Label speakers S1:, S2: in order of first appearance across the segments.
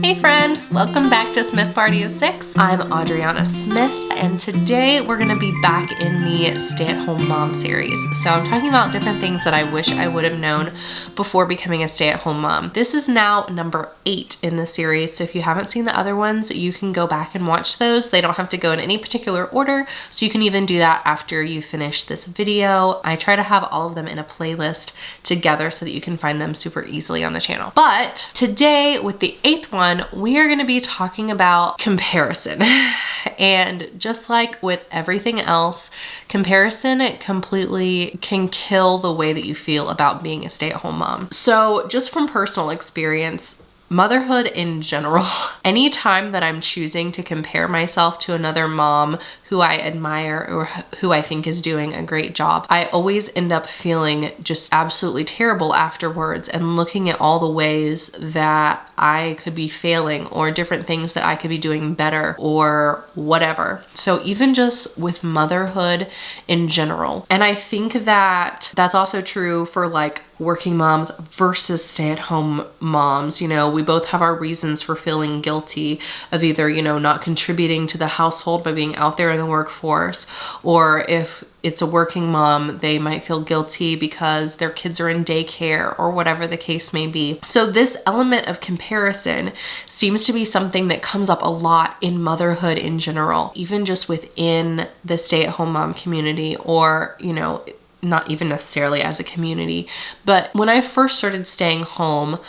S1: Hey friend, welcome back to Smith Party of Six. I'm Adriana Smith, and today we're gonna be back in the stay-at-home mom series. So I'm talking about different things that I wish I would have known before becoming a stay-at-home mom. This is now number 8 in the series, so if you haven't seen the other ones, you can go back and watch those. They don't have to go in any particular order, so you can even do that after you finish this video. I try to have all of them in a playlist together so that you can find them super easily on the channel. But today, with the 8th one, we are going to be talking about comparison. And just like with everything else, comparison completely can kill the way that you feel about being a stay-at-home mom. So just from personal experience, motherhood in general, anytime that I'm choosing to compare myself to another mom who I admire or who I think is doing a great job, I always end up feeling just absolutely terrible afterwards and looking at all the ways that I could be failing or different things that I could be doing better or whatever. So even just with motherhood in general. And I think that that's also true for like working moms versus stay-at-home moms. You know, we both have our reasons for feeling guilty of either, you know, not contributing to the household by being out there in the workforce, or if it's a working mom, they might feel guilty because their kids are in daycare or whatever the case may be. So this element of comparison seems to be something that comes up a lot in motherhood in general, even just within the stay-at-home mom community, or, you know, not even necessarily as a community. But when I first started staying home,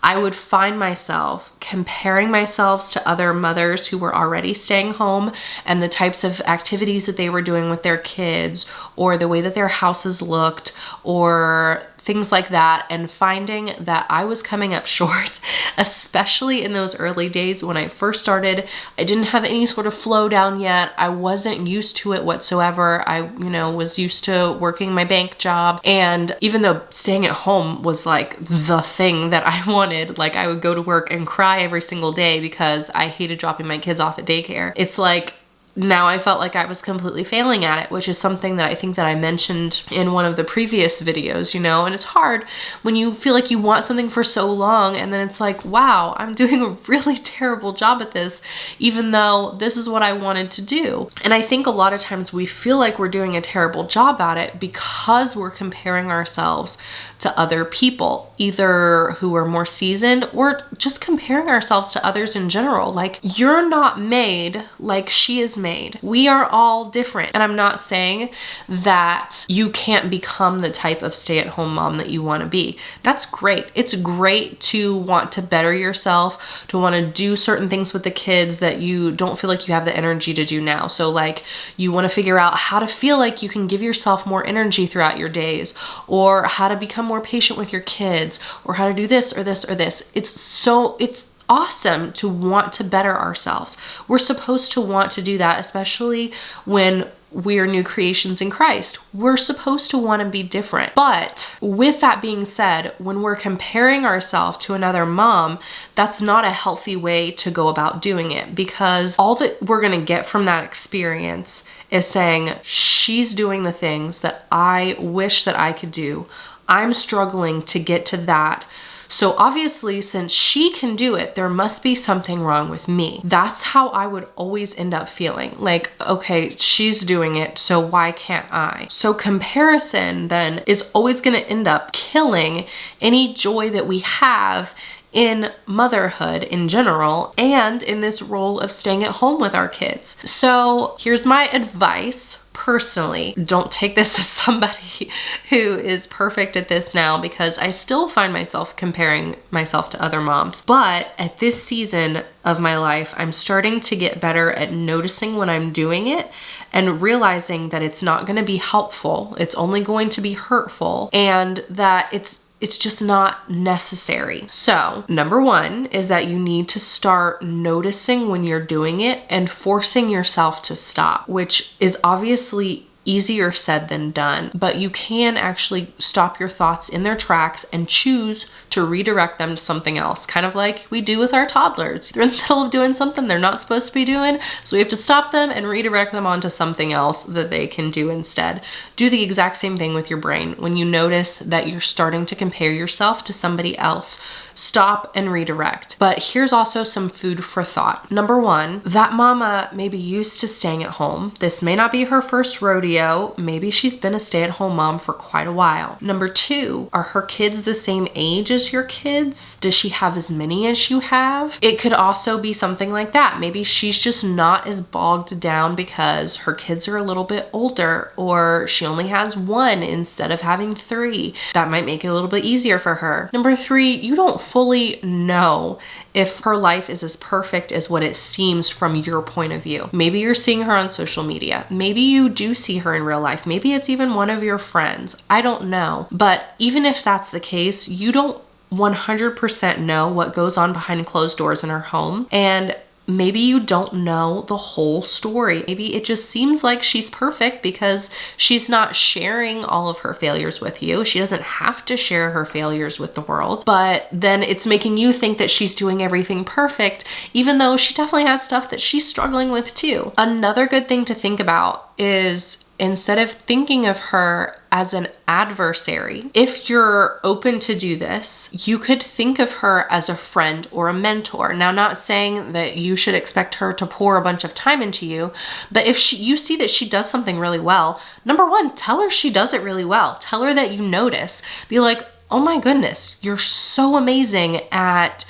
S1: I would find myself comparing myself to other mothers who were already staying home and the types of activities that they were doing with their kids, or the way that their houses looked, or things like that, and finding that I was coming up short, especially in those early days when I first started. I didn't have any sort of flow down yet. I wasn't used to it whatsoever. I, you know, was used to working my bank job. And even though staying at home was like the thing that I wanted, like I would go to work and cry every single day because I hated dropping my kids off at daycare. It's like, now I felt like I was completely failing at it, which is something that I think that I mentioned in one of the previous videos, you know, and it's hard when you feel like you want something for so long and then it's like, wow, I'm doing a really terrible job at this, even though this is what I wanted to do. And I think a lot of times we feel like we're doing a terrible job at it because we're comparing ourselves to other people, either who are more seasoned or just comparing ourselves to others in general. Like, you're not made like she is made. We are all different. And I'm not saying that you can't become the type of stay-at-home mom that you want to be. That's great. It's great to want to better yourself, to want to do certain things with the kids that you don't feel like you have the energy to do now. So like, you want to figure out how to feel like you can give yourself more energy throughout your days, or how to become more patient with your kids, or how to do this or this or this. It's awesome to want to better ourselves. We're supposed to want to do that, especially when we're new creations in Christ. We're supposed to want to be different. But with that being said, when we're comparing ourselves to another mom, that's not a healthy way to go about doing it, because all that we're going to get from that experience is saying, she's doing the things that I wish that I could do. I'm struggling to get to that. So obviously, since she can do it, there must be something wrong with me. That's how I would always end up feeling. Like, okay, she's doing it, so why can't I? So comparison then is always going to end up killing any joy that we have in motherhood in general, and in this role of staying at home with our kids. So here's my advice. Personally, don't take this as somebody who is perfect at this now, because I still find myself comparing myself to other moms. But at this season of my life, I'm starting to get better at noticing when I'm doing it and realizing that it's not going to be helpful. It's only going to be hurtful, and that it's just not necessary. So number 1 is that you need to start noticing when you're doing it and forcing yourself to stop, which is obviously easier said than done, but you can actually stop your thoughts in their tracks and choose to redirect them to something else, kind of like we do with our toddlers. They're in the middle of doing something they're not supposed to be doing, so we have to stop them and redirect them onto something else that they can do instead. Do the exact same thing with your brain. When you notice that you're starting to compare yourself to somebody else, stop and redirect. But here's also some food for thought. Number one, that mama may be used to staying at home. This may not be her first rodeo. Maybe she's been a stay-at-home mom for quite a while. Number two, are her kids the same age as your kids? Does she have as many as you have? It could also be something like that. Maybe she's just not as bogged down because her kids are a little bit older, or she only has one instead of having three. That might make it a little bit easier for her. Number three, you don't fully know if her life is as perfect as what it seems from your point of view. Maybe you're seeing her on social media. Maybe you do see her in real life. Maybe it's even one of your friends. I don't know. But even if that's the case, you don't 100% know what goes on behind closed doors in her home. And maybe you don't know the whole story. Maybe it just seems like she's perfect because she's not sharing all of her failures with you. She doesn't have to share her failures with the world, but then it's making you think that she's doing everything perfect, even though she definitely has stuff that she's struggling with too. Another good thing to think about is, instead of thinking of her as an adversary, if you're open to do this, you could think of her as a friend or a mentor. Now, not saying that you should expect her to pour a bunch of time into you, but if you see that she does something really well, number one, tell her she does it really well. Tell her that you notice. Be like, oh my goodness, you're so amazing at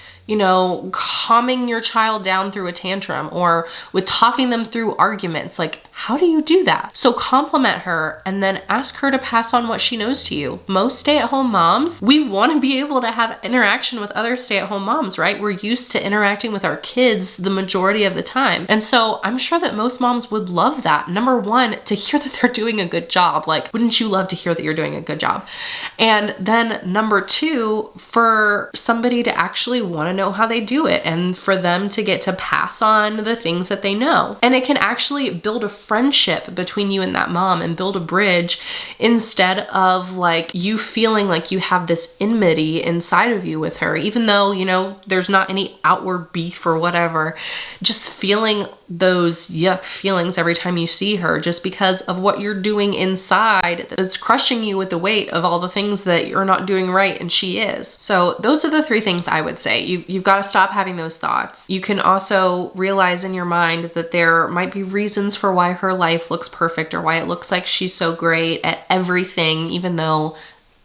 S1: calming your child down through a tantrum, or with talking them through arguments. Like, how do you do that? So compliment her and then ask her to pass on what she knows to you. Most stay-at-home moms, we want to be able to have interaction with other stay-at-home moms, right? We're used to interacting with our kids the majority of the time. And so I'm sure that most moms would love that. Number one, to hear that they're doing a good job. Like, wouldn't you love to hear that you're doing a good job? And then number two, for somebody to actually want to know how they do it, and for them to get to pass on the things that they know. And it can actually build a friendship between you and that mom and build a bridge, instead of like you feeling like you have this enmity inside of you with her, even though, there's not any outward beef or whatever. Just feeling those yuck feelings every time you see her, just because of what you're doing inside that's crushing you with the weight of all the things that you're not doing right and she is. So those are the three things I would say. You've got to stop having those thoughts. You can also realize in your mind that there might be reasons for why her life looks perfect, or why it looks like she's so great at everything, even though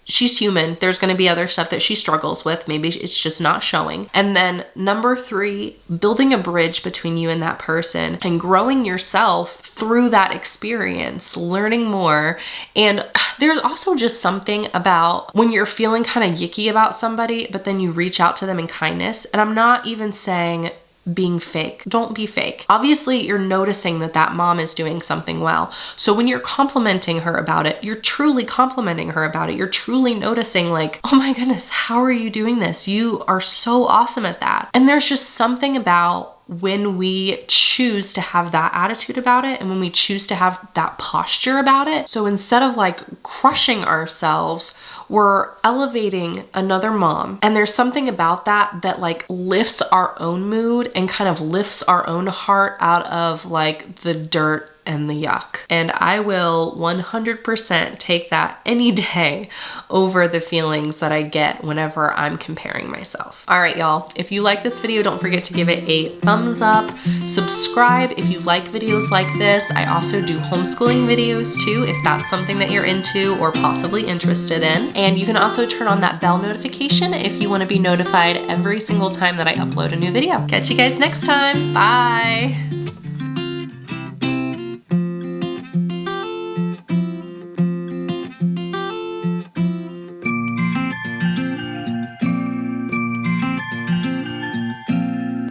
S1: she's human. There's going to be other stuff that she struggles with. Maybe it's just not showing. And then number three, building a bridge between you and that person and growing yourself through that experience, learning more. And there's also just something about when you're feeling kind of yicky about somebody, but then you reach out to them in kindness. And I'm not even saying being fake. Don't be fake. Obviously, you're noticing that mom is doing something well. So when you're complimenting her about it, you're truly complimenting her about it. You're truly noticing, like, oh my goodness, how are you doing this? You are so awesome at that. And there's just something about when we choose to have that attitude about it, and when we choose to have that posture about it. So instead of like crushing ourselves, we're elevating another mom. And there's something about that like lifts our own mood and kind of lifts our own heart out of like the dirt and the yuck. And I will 100% take that any day over the feelings that I get whenever I'm comparing myself. All right, y'all, if you like this video, don't forget to give it a thumbs up. Subscribe if you like videos like this. I also do homeschooling videos too, if that's something that you're into or possibly interested in. And you can also turn on that bell notification if you want to be notified every single time that I upload a new video. Catch you guys next time. Bye.